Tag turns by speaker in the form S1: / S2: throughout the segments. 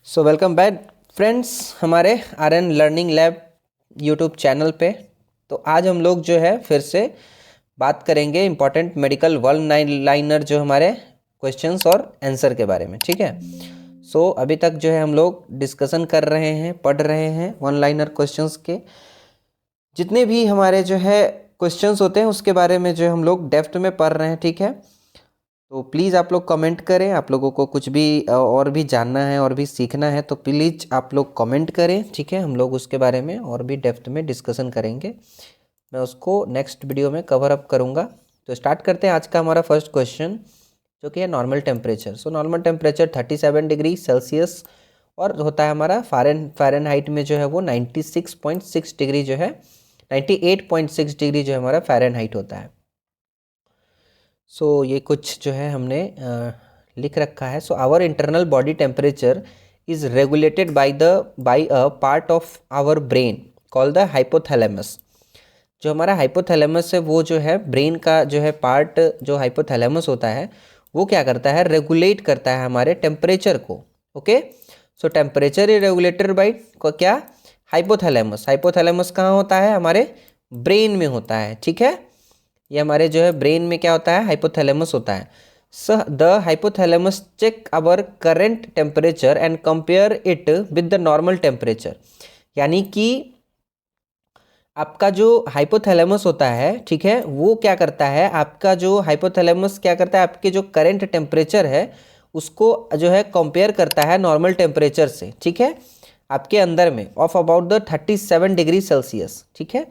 S1: So welcome back friends हमारे RN. Learning lab YouTube channel पे। तो आज हम लोग जो है फिर से बात करेंगे इम्पॉर्टेंट मेडिकल वन लाइनर जो हमारे क्वेश्चंस और आंसर के बारे में। ठीक है। सो अभी तक जो है हम लोग डिस्कशन कर रहे हैं, पढ़ रहे हैं वन लाइनर क्वेश्चंस के जितने भी हमारे जो है क्वेश्चंस होते हैं उसके बारे में जो हम लोग डेप्थ में पढ़ रहे हैं। ठीक है। तो प्लीज़ आप लोग कमेंट करें, आप लोगों को कुछ भी और भी जानना है और भी सीखना है तो प्लीज़ आप लोग कमेंट करें। ठीक है। हम लोग उसके बारे में और भी डेप्थ में डिस्कशन करेंगे, मैं उसको नेक्स्ट वीडियो में कवर अप करूँगा। तो स्टार्ट करते हैं आज का हमारा फर्स्ट क्वेश्चन जो कि है normal temperature. So normal temperature 37 degree Celsius और होता है हमारा फ़ारेनहाइट में जो है वो 96.6 डिग्री जो है 98.6 डिग्री जो है हमारा फ़ारेनहाइट होता है। सो ये कुछ जो है हमने लिख रखा है। So our internal body temperature is regulated by a part of our brain called the hypothalamus. जो हमारा हाइपोथैलेमस है वो जो है ब्रेन का जो है पार्ट, जो हाइपोथैलेमस होता है वो क्या करता है, रेगुलेट करता है हमारे टेम्परेचर को। Okay. So temperature is regulated by क्या, हाइपोथैलेमस। हाइपोथैलेमस कहाँ होता है, हमारे ब्रेन में होता है। ठीक है। ये हमारे जो है ब्रेन में क्या होता है, हाइपोथैलेमस होता है। So the hypothalamus check our current temperature and compare it with the normal temperature. यानी कि आपका जो हाइपोथैलेमस होता है, ठीक है, वो क्या करता है, आपका जो हाइपोथैलेमस क्या करता है, आपके जो करंट टेम्परेचर है उसको जो है कंपेयर करता है नॉर्मल टेम्परेचर से। ठीक है। आपके अंदर में of about the 37 degree Celsius. ठीक है।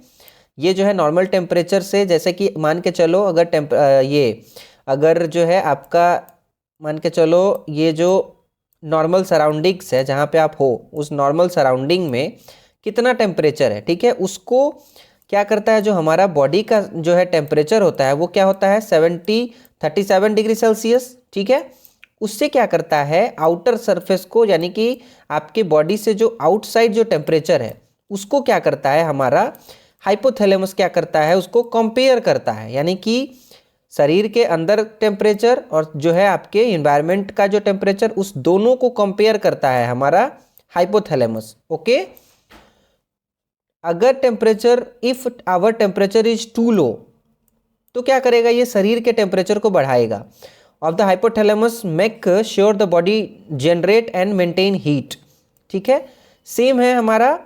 S1: ये जो है नॉर्मल टेम्परेचर से, जैसे कि मान के चलो अगर ये अगर जो है आपका मान के चलो ये जो नॉर्मल सराउंडिंग्स है जहाँ पे आप हो उस नॉर्मल सराउंडिंग में कितना टेम्परेचर है, ठीक है, उसको क्या करता है, जो हमारा बॉडी का जो है टेम्परेचर होता है वो क्या होता है 37 डिग्री सेल्सियस। ठीक है। उससे क्या करता है, आउटर सरफेस को, यानी कि आपके बॉडी से जो आउटसाइड जो टेम्परेचर है उसको क्या करता है, हमारा हाइपोथैलेमस क्या करता है, उसको कंपेयर करता है। यानी कि शरीर के अंदर टेम्परेचर और जो है आपके इन्वायरमेंट का जो टेम्परेचर, उस दोनों को कंपेयर करता है हमारा हाइपोथैलेमस। ओके। अगर temperature, if our temperature is too low, तो क्या करेगा, ये शरीर के टेम्परेचर को बढ़ाएगा। Of the hypothalamus make sure the body generate and maintain heat. ठीक है। सेम है हमारा,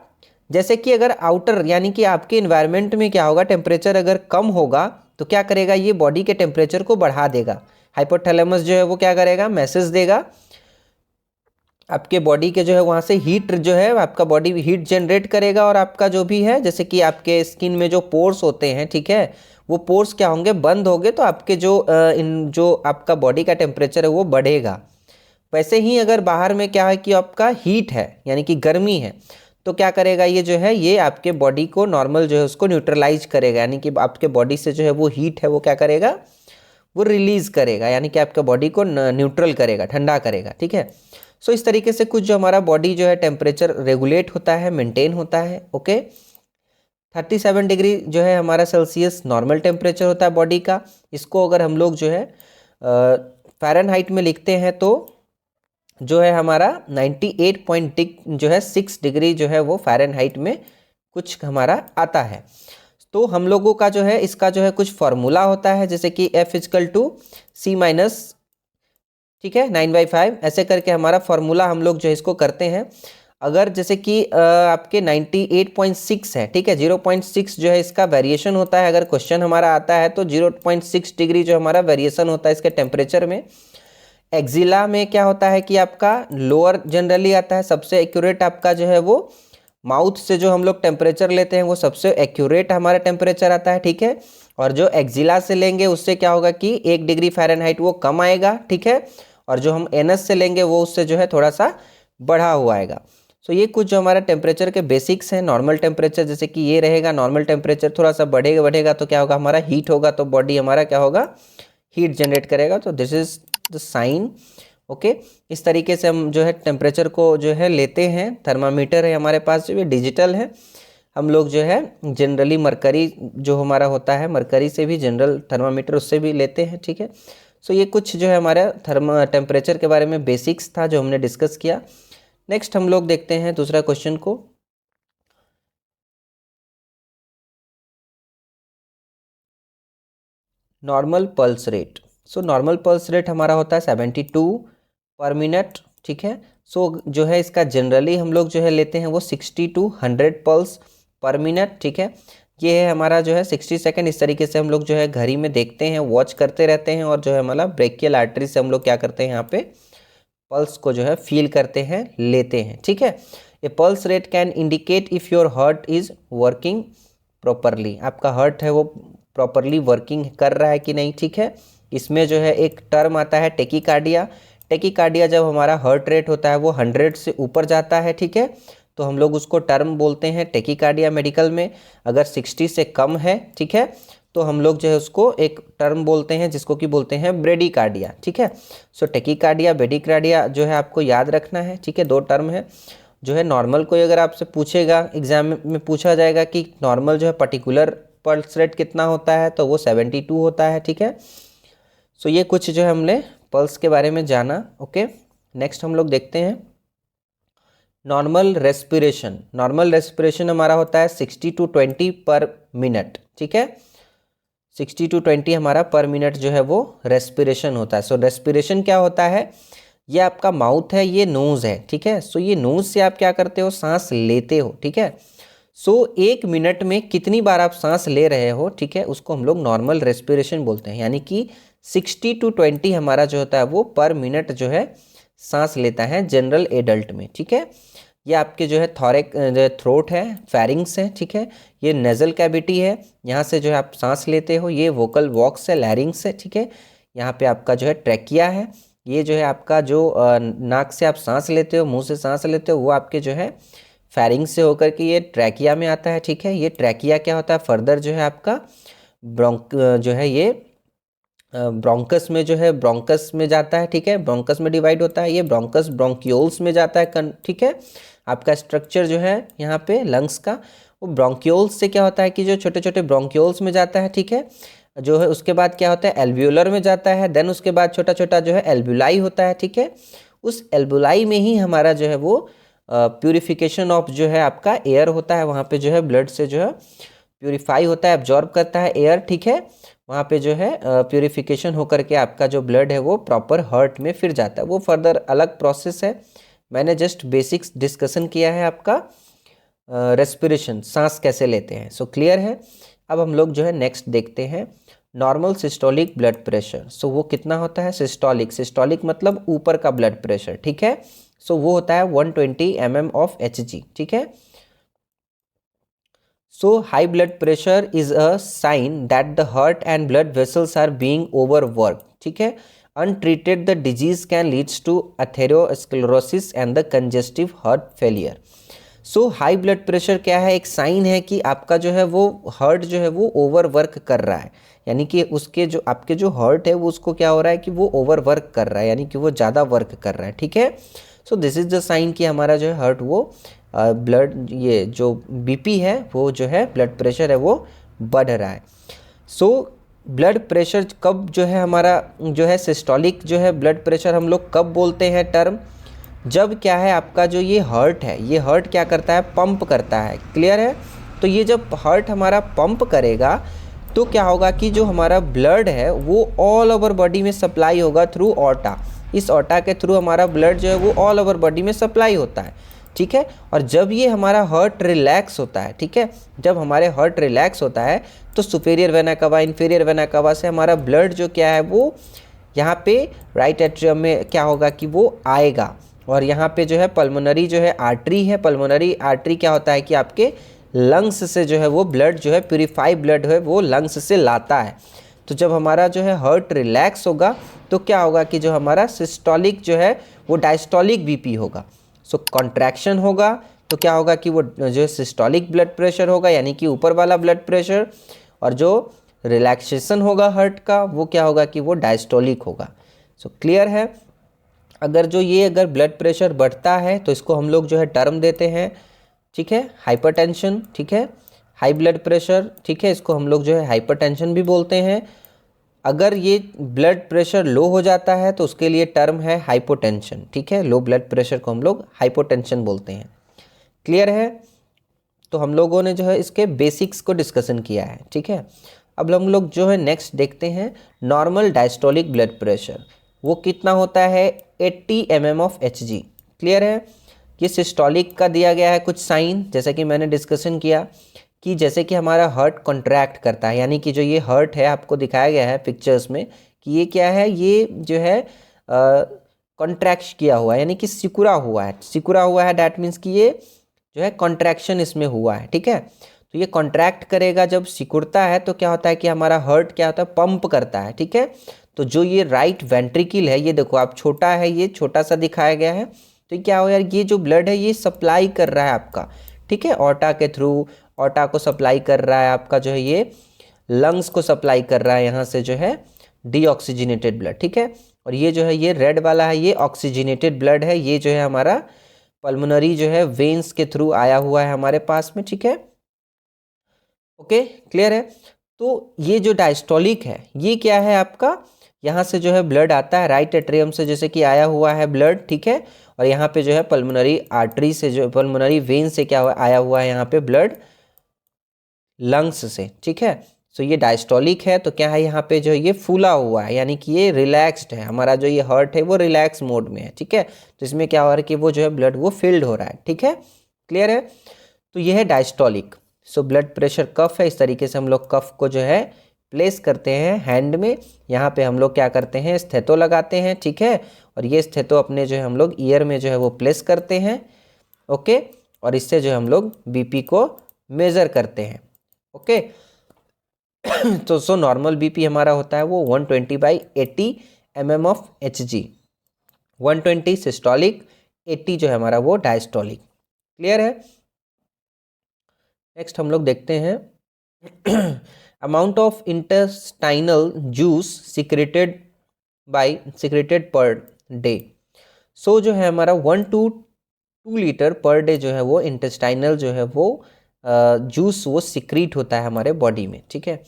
S1: जैसे कि अगर आउटर यानी कि आपके इन्वायरमेंट में क्या होगा, टेम्परेचर अगर कम होगा तो क्या करेगा, ये बॉडी के टेम्परेचर को बढ़ा देगा। हाइपोथैलेमस जो है वो क्या करेगा, मैसेज देगा आपके बॉडी के जो है वहाँ से हीट जो है आपका बॉडी हीट जनरेट करेगा। और आपका जो भी है, जैसे कि आपके स्किन में जो पोर्स होते हैं, ठीक है, वो पोर्स क्या होंगे, बंद होंगे, तो आपके जो आपका बॉडी का टेम्परेचर है वो बढ़ेगा। वैसे ही अगर बाहर में क्या है कि आपका हीट है यानी कि गर्मी है, तो क्या करेगा, ये जो है ये आपके बॉडी को नॉर्मल जो है उसको न्यूट्रलाइज करेगा। यानी कि आपके बॉडी से जो है वो हीट है वो क्या करेगा, वो रिलीज़ करेगा, यानी कि आपका बॉडी को न्यूट्रल करेगा, ठंडा करेगा। ठीक है। सो इस तरीके से कुछ जो हमारा बॉडी जो है टेम्परेचर रेगुलेट होता है, मेंटेन होता है। ओके। 37 डिग्री जो है हमारा सेल्सियस नॉर्मल टेम्परेचर होता है बॉडी का। इसको अगर हम लोग जो है फ़ारेनहाइट में लिखते हैं तो जो है हमारा 98.6 डिग्री जो है वो फ़ारेनहाइट में कुछ हमारा आता है। तो हम लोगों का जो है इसका जो है कुछ फार्मूला होता है, जैसे कि F=C-, ठीक है, 9/5 ऐसे करके हमारा फार्मूला हम लोग जो है इसको करते हैं। अगर जैसे कि आपके 98.6 है, ठीक है, 0.6 जो है इसका वेरिएशन होता है। अगर क्वेश्चन हमारा आता है तो 0.6 डिग्री जो हमारा वेरिएशन होता है इसके टेम्परेचर में। एक्जिला में क्या होता है कि आपका लोअर जनरली आता है, सबसे एक्यूरेट आपका जो है वो माउथ से जो हम लोग टेम्परेचर लेते हैं वो सबसे एक्यूरेट हमारा टेम्परेचर आता है। ठीक है। और जो एक्जिला से लेंगे उससे क्या होगा कि 1 डिग्री फ़ारेनहाइट वो कम आएगा। ठीक है। और जो हम एनएस से लेंगे वो उससे जो है थोड़ा सा बढ़ा हुआ आएगा। सो ये कुछ जो हमारा टेम्परेचर के बेसिक्स हैं। नॉर्मल टेम्परेचर जैसे कि ये रहेगा, नॉर्मल टेम्परेचर थोड़ा सा बढ़ेगा तो क्या होगा, हमारा हीट होगा, तो बॉडी हमारा क्या होगा, हीट जनरेट करेगा। तो this is the sign. Okay. इस तरीके से हम जो है टेम्परेचर को जो है लेते हैं। थर्मामीटर है हमारे पास जो ये डिजिटल है, हम लोग जो है जनरली मरकरी जो हमारा होता है, मरकरी से भी जनरल थर्मामीटर उससे भी लेते हैं। ठीक है। सो ये कुछ जो है हमारा टेम्परेचर के बारे में बेसिक्स था जो हमने डिस्कस किया। नेक्स्ट हम लोग देखते हैं दूसरा क्वेश्चन को। Normal pulse rate. So normal pulse rate हमारा होता है 72 पर मिनट, ठीक है। सो जो है इसका जनरली हम लोग जो है लेते हैं वो 60 to 100 पल्स पर मिनट, ठीक है। ये है हमारा जो है 60 सेकेंड। इस तरीके से हम लोग जो है घड़ी में देखते हैं, वॉच करते रहते हैं, और जो है हमारा ब्रेकियल आर्टरी से हम लोग क्या करते हैं, यहाँ पे पल्स को जो है फील करते हैं, लेते हैं, ठीक है। ये pulse rate can indicate if your heart is working properly. आपका हार्ट है वो प्रॉपरली वर्किंग कर रहा है कि नहीं, ठीक है। इसमें जो है एक टर्म आता है टेकीकार्डिया। टेकीकार्डिया जब हमारा हार्ट रेट होता है वो 100 से ऊपर जाता है, ठीक है, तो हम लोग उसको टर्म बोलते हैं टेकीकार्डिया मेडिकल में। अगर 60 से कम है, ठीक है, तो हम लोग जो है उसको एक टर्म बोलते हैं जिसको कि बोलते हैं ब्रेडिकार्डिया, ठीक है। सो टेकीकार्डिया, ब्रेडिकार्डिया जो है आपको याद रखना है, ठीक है। दो टर्म है। जो है नॉर्मल कोई अगर आपसे पूछेगा, एग्जाम में पूछा जाएगा कि नॉर्मल जो है पर्टिकुलर पल्स रेट कितना होता है, तो वो 72 होता है, ठीक है। सो ये कुछ जो है हमने पल्स के बारे में जाना। ओके, नेक्स्ट हम लोग देखते हैं नॉर्मल रेस्पिरेशन। नॉर्मल रेस्पिरेशन हमारा होता है 60 to 20 पर मिनट, ठीक है। 60 to 20 हमारा पर मिनट जो है वो रेस्पिरेशन होता है। सो रेस्पिरेशन क्या होता है, ये आपका माउथ है, ये नोज़ है, ठीक है। सो ये नोज़ से आप क्या करते हो, सांस लेते हो, ठीक है। सो 1 मिनट में कितनी बार आप सांस ले रहे हो, ठीक है, उसको हम लोग नॉर्मल रेस्पिरेशन बोलते हैं। यानी कि 60 to 20 हमारा जो होता है वो पर मिनट जो है सांस लेता है जनरल एडल्ट में, ठीक है। ये आपके जो है थ्रोट है, फेरिंग्स है, ठीक है। ये नेजल कैविटी है, यहाँ से जो है आप सांस लेते हो। ये वोकल वॉक्स है, लैरिंग्स है, ठीक है। यहाँ पे आपका जो है ट्रैकिया है। ये जो है आपका जो नाक से आप सांस लेते हो, मुंह से सांस लेते हो, वो आपके जो है फेरिंग्स से होकर के ये ट्रैकिया में आता है, ठीक है। ये ट्रैकिया क्या होता है, फर्दर जो है आपका जो है ये ब्रोंकस में जो है ब्रोंकस में जाता है, ठीक है। ब्रोंकस में डिवाइड होता है। ये ब्रोंकस ब्रोंक्यूल्स में जाता है, ठीक है। आपका स्ट्रक्चर जो है यहाँ पे लंग्स का, वो ब्रोंक्यूल्स से क्या होता है कि जो छोटे छोटे ब्रोंक्यूल्स में जाता है, ठीक है। जो है उसके बाद क्या होता है, एल्व्यूलर में जाता है। देन उसके बाद छोटा छोटा जो है एल्ब्यूलाई होता है, ठीक है। उस एल्ब्यूलाई में ही हमारा जो है वो प्यूरिफिकेशन ऑफ जो है आपका एयर होता है। वहाँ पे जो है ब्लड से जो है प्यूरिफाई होता है, एब्जॉर्ब करता है एयर, ठीक है। वहाँ पे जो है प्यूरिफिकेशन होकर के आपका जो ब्लड है वो प्रॉपर हार्ट में फिर जाता है। वो फर्दर अलग प्रोसेस है, मैंने जस्ट बेसिक्स डिस्कशन किया है आपका रेस्पिरेशन, सांस कैसे लेते हैं। सो क्लियर है। अब हम लोग जो है नेक्स्ट देखते हैं नॉर्मल सिस्टोलिक ब्लड प्रेशर। सो वो कितना होता है, सिस्टोलिक। सिस्टोलिक मतलब ऊपर का ब्लड प्रेशर, ठीक है। सो वो होता है 120 mm of Hg, ठीक है। So high blood pressure is a sign that the heart and blood vessels are being overworked, ठीक है। Untreated the disease can leads to atherosclerosis and the congestive heart failure. So high blood pressure क्या है, एक sign है कि आपका जो है वो हार्ट जो है वो ओवरवर्क कर रहा है। यानी कि उसके जो आपके जो हार्ट है वो उसको क्या हो रहा है कि वो ओवरवर्क कर रहा है, यानी कि वो ज़्यादा वर्क कर रहा है, ठीक है। So this is the sign कि हमारा जो है हार्ट वो ब्लड ये जो बीपी है वो जो है ब्लड प्रेशर है वो बढ़ रहा है। सो ब्लड प्रेशर कब जो है हमारा जो है सिस्टोलिक जो है ब्लड प्रेशर हम लोग कब बोलते हैं टर्म, जब क्या है आपका जो ये हार्ट है, ये हार्ट क्या करता है, पंप करता है। क्लियर है। तो ये जब हार्ट हमारा पंप करेगा तो क्या होगा कि जो हमारा ब्लड है वो ऑल ओवर बॉडी में सप्लाई होगा थ्रू ऑर्टा। इस ऑर्टा के थ्रू हमारा ब्लड जो है वो ऑल ओवर बॉडी में सप्लाई होता है, ठीक है। और जब ये हमारा हार्ट रिलैक्स होता है, ठीक है, जब हमारे हार्ट रिलैक्स होता है तो सुपेरियर वेना कवा, इन्फीरियर वेना कवा से हमारा ब्लड जो क्या है वो यहाँ पे राइट एट्रियम में क्या होगा कि वो आएगा। और यहाँ पे जो है पल्मोनरी जो है आर्टरी है, पल्मोनरी आर्टरी क्या होता है कि आपके लंग्स से जो है वो ब्लड जो है प्यूरिफाई ब्लड है वो लंग्स से लाता है। तो जब हमारा जो है हार्ट रिलैक्स होगा तो क्या होगा कि जो हमारा सिस्टोलिक जो है वो डायस्टोलिक बीपी होगा। सो कॉन्ट्रैक्शन होगा तो क्या होगा कि वो जो है सिस्टोलिक ब्लड प्रेशर होगा, यानी कि ऊपर वाला ब्लड प्रेशर, और जो रिलैक्सेशन होगा हार्ट का वो क्या होगा कि वो डायस्टोलिक होगा। सो क्लियर है। अगर ब्लड प्रेशर बढ़ता है तो इसको हम लोग जो है टर्म देते हैं, ठीक है, हाइपरटेंशन, ठीक है। हाई ब्लड प्रेशर, ठीक है, इसको हम लोग जो है हाइपरटेंशन भी बोलते हैं। अगर ये ब्लड प्रेशर लो हो जाता है तो उसके लिए टर्म है हाइपोटेंशन, ठीक है। लो ब्लड प्रेशर को हम लोग हाइपोटेंशन बोलते हैं। क्लियर है? तो हम लोगों ने जो है इसके बेसिक्स को डिस्कशन किया है, ठीक है। अब हम लोग जो है नेक्स्ट देखते हैं नॉर्मल डायस्टोलिक ब्लड प्रेशर। वो कितना होता है? 80 mm ऑफ Hg। क्लियर है? ये सिस्टोलिक का दिया गया है कुछ साइन, जैसे कि मैंने डिस्कशन किया कि जैसे कि हमारा हार्ट कॉन्ट्रैक्ट करता है, यानी कि जो ये हार्ट है आपको दिखाया गया है पिक्चर्स में कि ये क्या है, ये जो है कॉन्ट्रैक्ट किया हुआ है, यानी कि सिकुड़ा हुआ है। सिकुड़ा हुआ है डैट मीन्स कि ये जो है कॉन्ट्रैक्शन इसमें हुआ है, ठीक है। तो ये कॉन्ट्रैक्ट करेगा, जब सिकुड़ता है तो क्या होता है कि हमारा हार्ट क्या होता है, पंप करता है, ठीक है। तो जो ये राइट वेंट्रिकल है, ये देखो आप छोटा है, ये छोटा सा दिखाया गया है। तो क्या हो यार, ये जो ब्लड है ये सप्लाई कर रहा है आपका, ठीक है, ऑर्टा के थ्रू, ऑर्टा को सप्लाई कर रहा है आपका, जो है ये लंग्स को सप्लाई कर रहा है यहाँ से जो है डीऑक्सीजनेटेड ब्लड, ठीक है। और ये जो है ये रेड वाला है, ये ऑक्सीजनेटेड ब्लड है, ये जो है हमारा पल्मोनरी जो है वेन्स के थ्रू आया हुआ है हमारे पास में, ठीक है। ओके, क्लियर है? तो ये जो डायस्टोलिक है ये क्या है आपका, यहाँ से जो है ब्लड आता है राइट एट्रियम से, जैसे कि आया हुआ है ब्लड, ठीक है। और यहाँ पे जो है पल्मोनरी आर्टरी से, जो पल्मोनरी वेन से क्या हुआ, आया हुआ है यहाँ पे ब्लड लंग्स से, ठीक है। सो ये डायस्टोलिक है, तो क्या है यहाँ पे जो ये फूला हुआ है, यानी कि ये रिलैक्स्ड है, हमारा जो ये हार्ट है वो रिलैक्स मोड में है, ठीक है। तो इसमें क्या हो रहा है कि वो जो है ब्लड वो फिल्ड हो रहा है, ठीक है। क्लियर है? तो ये है डायस्टोलिक। सो ब्लड प्रेशर कफ है, इस तरीके से हम लोग कफ को जो है प्लेस करते हैं हैंड में। यहाँ पे हम लोग क्या करते हैं, स्थेतो लगाते हैं, ठीक है। और ये स्थेतो अपने जो है हम लोग ईयर में जो है वो प्लेस करते हैं, ओके। और इससे जो है हम लोग बीपी को मेज़र करते हैं, ओके। तो सो नॉर्मल बीपी हमारा होता है वो 120/80 mm ऑफ Hg। 120 सिस्टोलिक, 80 जो है हमारा वो डायस्टोलिक। क्लियर है? नेक्स्ट हम लोग देखते हैं amount of intestinal juice secreted per day. So जो है हमारा 1 to 2 लीटर पर डे जो है वो इंटेस्टाइनल जो है वो जूस वो सिक्रीट होता है हमारे बॉडी में, ठीक है।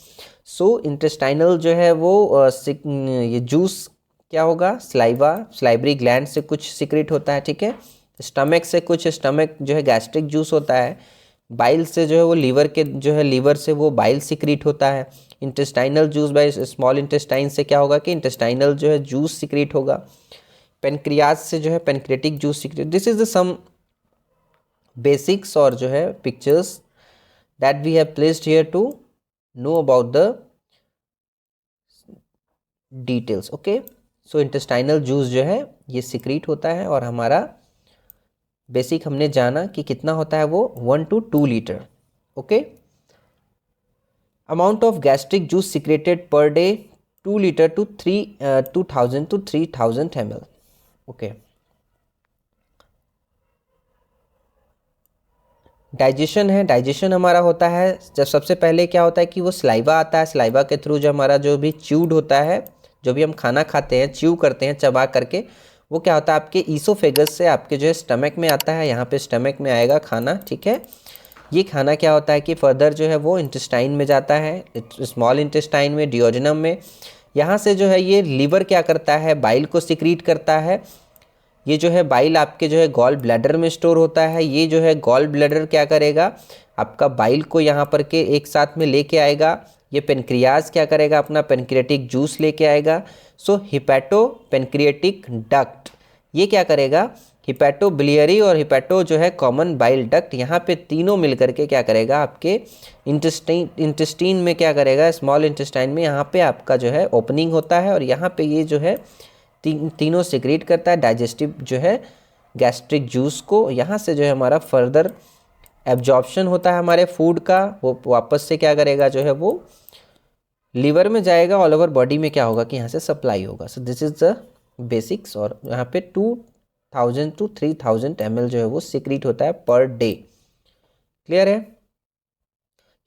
S1: सो इंटेस्टाइनल जो है वो ये जूस क्या होगा, स्लाइवरी ग्लैंड से कुछ सिक्रीट होता है, ठीक है। स्टमक से कुछ, स्टमक जो है गैस्ट्रिक जूस होता है। बाइल से जो है वो लीवर के जो है लीवर से वो बाइल सिक्रीट होता है। Intestinal juice by small intestine से क्या होगा कि इंटेस्टाइनल जो है जूस सिक्रीट होगा। पेनक्रियाज से जो है pancreatic juice secrete. This is the some basics और जो है pictures that we have placed here to know about the details, okay. So intestinal juice जो है ये सिक्रीट होता है, और हमारा बेसिक हमने जाना कि कितना होता है वो 1 to 2 litre, okay. Amount of gastric juice secreted per day 2 litre to 2000 to 3000 ml, okay. Digestion है, डाइजेशन हमारा होता है जब सबसे पहले क्या होता है कि वो स्लाइवा आता है, स्लाइवा के थ्रू जो हमारा जो भी च्यूड होता है, जो भी हम खाना खाते हैं च्यू करते हैं चबा करके, वो क्या होता है आपके ईसोफेगस से आपके जो है स्टमक में आता है, यहाँ पे स्टमक में आएगा खाना, ठीक है। ये खाना क्या होता है कि फर्दर जो है वो इंटेस्टाइन में जाता है, स्मॉल इंटेस्टाइन में, डिओजनम में। यहाँ से जो है ये लीवर क्या करता है, बाइल को सिक्रीट करता है। ये जो है बाइल आपके जो है गॉल ब्लैडर में स्टोर होता है। ये जो है गॉल ब्लैडर क्या करेगा, आपका बाइल को यहाँ पर के एक साथ में लेके आएगा। ये पेनक्रियाज क्या करेगा, अपना पेनक्रियाटिक जूस लेके आएगा। सो हिपैटो पेनक्रियाटिक डक्ट ये क्या करेगा, हिपैटो बिलियरी और हिपैटो जो है कॉमन बाइल डक्ट, यहाँ पे तीनों मिल करके क्या करेगा आपके इंटेस्टीन में क्या करेगा, स्मॉल इंटेस्टाइन में यहाँ पे आपका जो है ओपनिंग होता है, और यहाँ पे ये जो है तीनों सिक्रीट करता है डाइजेस्टिव जो है गैस्ट्रिक जूस को। यहाँ से जो है हमारा फर्दर एब्जॉर्प्शन होता है हमारे फूड का, वो वापस से क्या करेगा जो है वो लीवर में जाएगा, ऑल ओवर बॉडी में क्या होगा कि यहाँ से सप्लाई होगा। So this is the basics. और यहाँ पे 2000 to 3000 ml जो है वो सिक्रीट होता है पर डे। क्लियर है?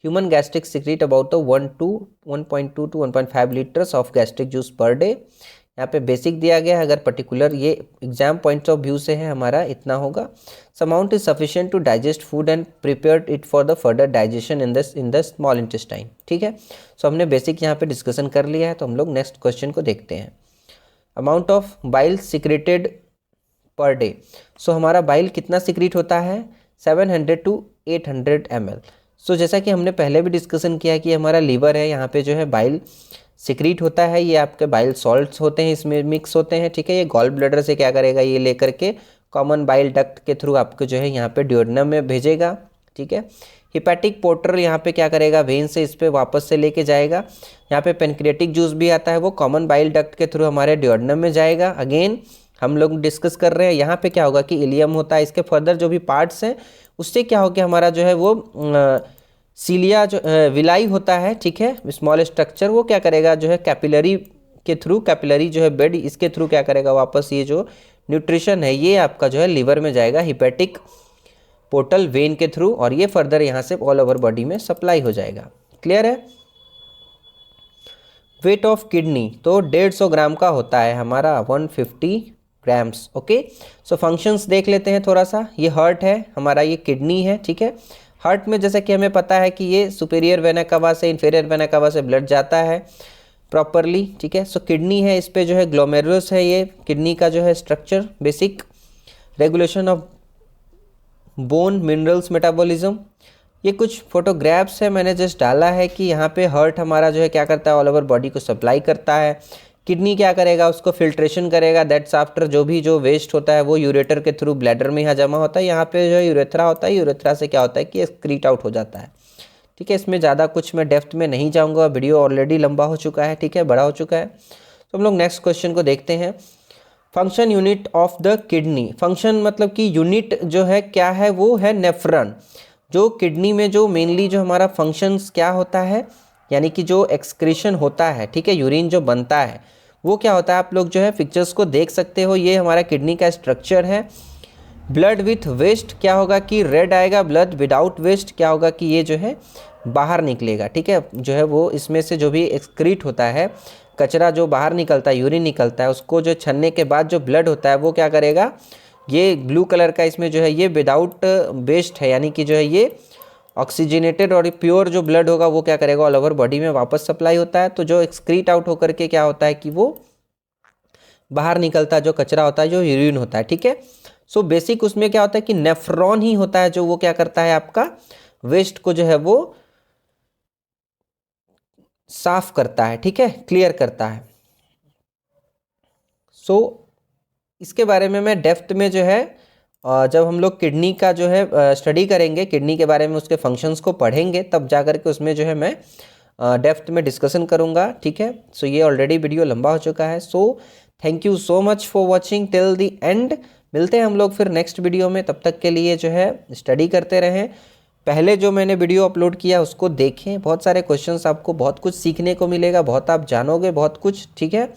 S1: Human gastric secrete about 1.2 to 1.5 liters of gastric juice per day. यहाँ पे बेसिक दिया गया है, अगर पर्टिकुलर ये एग्जाम पॉइंट ऑफ व्यू से है हमारा इतना होगा। Amount is sufficient to digest food and prepare it for the further digestion in the small intestine. ठीक है, सो हमने बेसिक यहाँ पे डिस्कशन कर लिया है, तो हम लोग नेक्स्ट क्वेश्चन को देखते हैं। Amount of bile secreted per day. So हमारा बाइल कितना सिक्रीट होता है, 700 to 800 ml। सो जैसा कि हमने पहले भी डिस्कशन किया कि हमारा लीवर है, यहाँ पे जो है बाइल सिक्रीट होता है, ये आपके बाइल सॉल्ट्स होते हैं, इसमें मिक्स होते हैं। ठीक है, ये गॉल ब्लैडर से क्या करेगा, ये लेकर के कॉमन बाइल डक्ट के थ्रू आपको जो है यहाँ पे ड्यूडेनम में भेजेगा। ठीक है, हिपैटिक पोर्टर यहाँ पे क्या करेगा, वेन से इस पे वापस से लेके जाएगा। यहाँ पे पेनक्रियाटिक जूस भी आता है, वो कॉमन बाइल डक्ट के थ्रू हमारे ड्यूडेनम में जाएगा। अगेन हम लोग डिस्कस कर रहे हैं यहाँ पे क्या होगा कि इलियम होता है, इसके फर्दर जो भी पार्ट्स हैं उससे क्या हो गया हमारा जो है वो सीलिया जो विलाई होता है। ठीक है, स्मॉल स्ट्रक्चर, वो क्या करेगा जो है कैपिलरी के थ्रू, कैपिलरी जो है बेड, इसके थ्रू क्या करेगा वापस ये जो न्यूट्रिशन है ये आपका जो है लिवर में जाएगा हिपैटिक पोर्टल वेन के थ्रू, और ये फर्दर यहाँ से ऑल ओवर बॉडी में सप्लाई हो जाएगा। क्लियर है। वेट ऑफ किडनी तो 150 ग्राम का होता है हमारा, 150 ग्राम्स। ओके, सो फंक्शंस देख लेते हैं थोड़ा सा। ये हार्ट है हमारा, ये किडनी है। ठीक है, हार्ट में जैसा कि हमें पता है कि ये सुपीरियर वेना कवा से इन्फीरियर वेना कवा से ब्लड जाता है प्रॉपरली। ठीक है, सो किडनी है, इस पे जो है ग्लोमेरुलस है, ये किडनी का जो है structure. Basic regulation of bone minerals metabolism, ये कुछ फोटोग्राफ्स है मैंने जस्ट डाला है कि यहाँ पे हार्ट हमारा जो है क्या करता है, ऑल ओवर बॉडी को सप्लाई करता है। किडनी क्या करेगा, उसको फिल्ट्रेशन करेगा, दैट्स आफ्टर जो भी जो वेस्ट होता है वो यूरेटर के थ्रू ब्लैडर में यहाँ जमा होता है। यहाँ पे जो यूरेथ्रा होता है, यूरेथ्रा से क्या होता है कि एक्सक्रीट आउट हो जाता है। ठीक है, इसमें ज़्यादा कुछ मैं डेप्थ में नहीं जाऊँगा, वीडियो ऑलरेडी लंबा हो चुका है। ठीक है, बड़ा हो चुका है। तो हम लोग नेक्स्ट क्वेश्चन को देखते हैं। Function unit of the kidney, function मतलब कि यूनिट जो है क्या है, वो है नेफ्रॉन। जो किडनी में जो मेनली जो हमारा फंक्शंस क्या होता है, यानी कि जो एक्सक्रीशन होता है, ठीक है, यूरिन जो बनता है वो क्या होता है, आप लोग जो है पिक्चर्स को देख सकते हो। ये हमारा किडनी का स्ट्रक्चर है। ब्लड विथ वेस्ट क्या होगा कि रेड आएगा, ब्लड विदाउट वेस्ट क्या होगा कि ये जो है बाहर निकलेगा। ठीक है, जो है वो इसमें से जो भी एक्सक्रीट होता है, कचरा जो बाहर निकलता है, यूरिन निकलता है, उसको जो छन्ने के बाद जो ब्लड होता है वो क्या करेगा, ये ब्लू कलर का इसमें जो है ये विदाउट वेस्ट है, यानी कि जो है ये ऑक्सीजनेटेड और प्योर जो ब्लड होगा वो क्या करेगा, ऑल ओवर बॉडी में वापस सप्लाई होता है। तो जो एक्सक्रीट आउट होकर के क्या होता है कि वो बाहर निकलता है, जो कचरा होता है, जो यूरिन होता है। ठीक है, सो बेसिक उसमें क्या होता है कि नेफ्रॉन ही होता है जो वो क्या करता है, आपका वेस्ट को जो है वो साफ करता है। ठीक है, क्लियर करता है। सो इसके बारे में मैं डेप्थ में जो है जब हम लोग किडनी का जो है स्टडी करेंगे, किडनी के बारे में उसके फंक्शंस को पढ़ेंगे, तब जा कर के उसमें जो है मैं डेप्थ में डिस्कशन करूंगा। ठीक है, सो ये ऑलरेडी वीडियो लंबा हो चुका है। So thank you so much for watching till the end. मिलते हैं हम लोग फिर नेक्स्ट वीडियो में, तब तक के लिए जो है स्टडी करते रहें। पहले जो मैंने वीडियो अपलोड किया उसको देखें, बहुत सारे क्वेश्चंस, आपको बहुत कुछ सीखने को मिलेगा, बहुत आप जानोगे बहुत कुछ। ठीक है,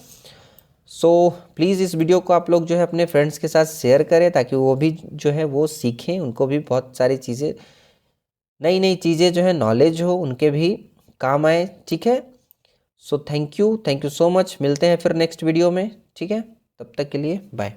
S1: सो प्लीज़ इस वीडियो को आप लोग जो है अपने फ्रेंड्स के साथ शेयर करें, ताकि वो भी जो है वो सीखें, उनको भी बहुत सारी चीज़ें, नई नई चीज़ें जो है नॉलेज हो, उनके भी काम आए। ठीक है, so thank you so much. मिलते हैं फिर नेक्स्ट वीडियो में। ठीक है, तब तक के लिए बाय।